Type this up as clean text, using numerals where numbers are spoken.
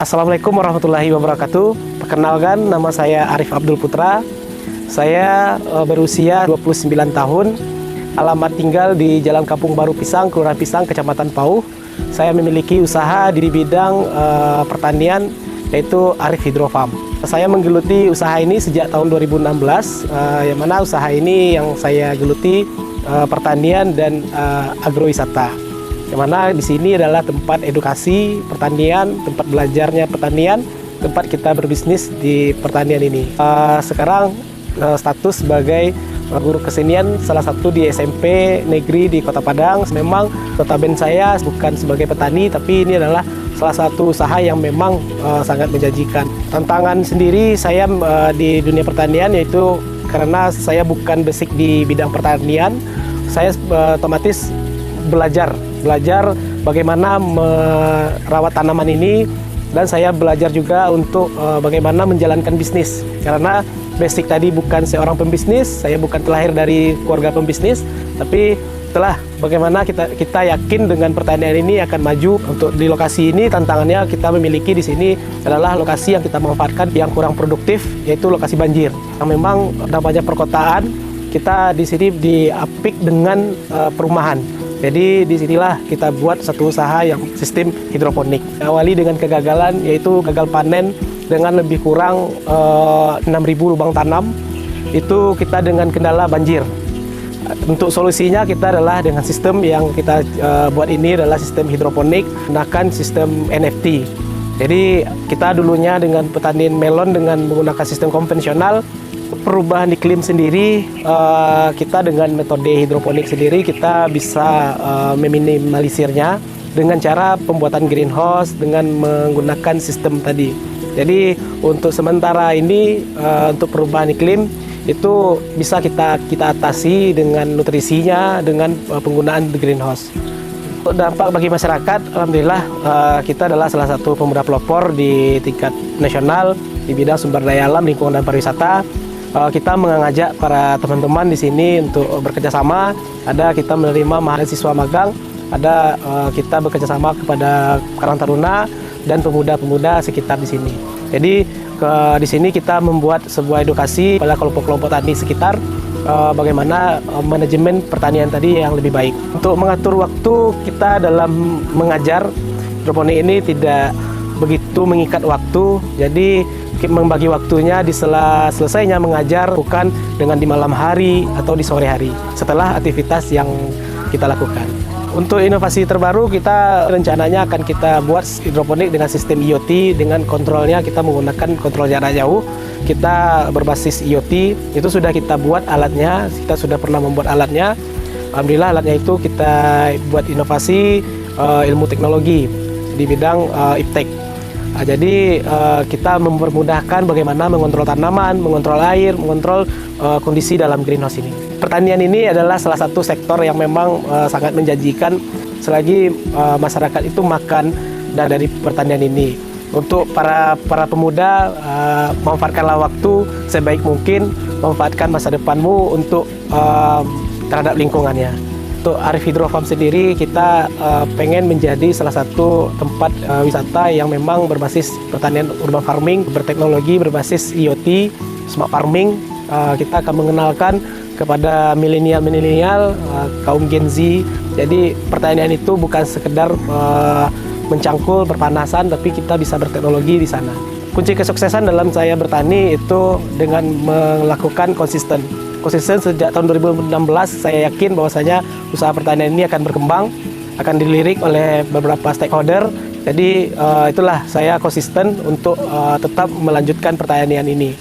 Assalamualaikum warahmatullahi wabarakatuh. Perkenalkan, nama saya Arif Abdul Putra. Saya berusia 29 tahun. Alamat tinggal di Jalan Kampung Baru Pisang, Kelurahan Pisang, Kecamatan Pauh. Saya memiliki usaha di bidang pertanian, yaitu Arif Hydro Farm. Saya menggeluti usaha ini sejak tahun 2016, yang mana usaha ini yang saya geluti pertanian dan agrowisata. Yang mana di sini adalah tempat edukasi pertanian, tempat belajarnya pertanian, tempat kita berbisnis di pertanian ini. Sekarang status sebagai guru kesenian salah satu di SMP negeri di Kota Padang. Memang notabene saya bukan sebagai petani, tapi ini adalah salah satu usaha yang memang sangat menjanjikan. Tantangan sendiri saya di dunia pertanian yaitu karena saya bukan basic di bidang pertanian, saya otomatis belajar bagaimana merawat tanaman ini, dan saya belajar juga untuk bagaimana menjalankan bisnis. Karena basic tadi bukan seorang pembisnis, saya bukan terlahir dari keluarga pembisnis, tapi setelah bagaimana kita yakin dengan pertanian ini akan maju. Untuk di lokasi ini tantangannya kita memiliki di sini adalah lokasi yang kita manfaatkan yang kurang produktif, yaitu lokasi banjir. Yang memang namanya perkotaan, kita di sini diapik dengan perumahan. Jadi disinilah kita buat satu usaha yang sistem hidroponik. Awali dengan kegagalan, yaitu gagal panen dengan lebih kurang 6.000 lubang tanam. Itu kita dengan kendala banjir. Untuk solusinya kita adalah dengan sistem yang kita buat ini adalah sistem hidroponik, menggunakan sistem NFT. Jadi kita dulunya dengan pertanian melon dengan menggunakan sistem konvensional. Perubahan iklim sendiri, kita dengan metode hidroponik sendiri kita bisa meminimalisirnya dengan cara pembuatan greenhouse dengan menggunakan sistem tadi. Jadi untuk sementara ini untuk perubahan iklim itu bisa kita atasi dengan nutrisinya, dengan penggunaan greenhouse. Untuk dampak bagi masyarakat, alhamdulillah kita adalah salah satu pemuda pelopor di tingkat nasional di bidang sumber daya alam, lingkungan dan pariwisata. Kita mengajak para teman-teman di sini untuk bekerja sama. Ada kita menerima mahasiswa magang, ada kita bekerja sama kepada Karang Taruna dan pemuda-pemuda sekitar di sini. Jadi di sini kita membuat sebuah edukasi pada kelompok-kelompok tani sekitar bagaimana manajemen pertanian tadi yang lebih baik. Untuk mengatur waktu kita dalam mengajar hidroponik ini tidak begitu mengikat waktu, jadi membagi waktunya di selesainya mengajar bukan dengan di malam hari atau di sore hari setelah aktivitas yang kita lakukan. Untuk inovasi terbaru, kita rencananya akan kita buat hidroponik dengan sistem IoT, dengan kontrolnya kita menggunakan kontrol jarak jauh. Kita berbasis IoT, itu sudah kita buat alatnya, kita sudah pernah membuat alatnya. Alhamdulillah alatnya itu kita buat inovasi ilmu teknologi di bidang iptek. Jadi kita mempermudahkan bagaimana mengontrol tanaman, mengontrol air, mengontrol kondisi dalam greenhouse ini. Pertanian ini adalah salah satu sektor yang memang sangat menjanjikan selagi masyarakat itu makan dari pertanian ini. Untuk para pemuda, manfaatkanlah waktu sebaik mungkin, manfaatkan masa depanmu untuk terhadap lingkungannya. Untuk Arif Hydro Farm sendiri, kita pengen menjadi salah satu tempat wisata yang memang berbasis pertanian urban farming, berteknologi, berbasis IoT, smart farming. Kita akan mengenalkan kepada milenial, kaum Gen Z. Jadi pertanian itu bukan sekedar mencangkul, berpanasan, tapi kita bisa berteknologi di sana. Kunci kesuksesan dalam saya bertani itu dengan melakukan konsisten sejak tahun 2016. Saya yakin bahwasanya usaha pertanian ini akan berkembang, akan dilirik oleh beberapa stakeholder. Jadi itulah saya konsisten untuk tetap melanjutkan pertanian ini.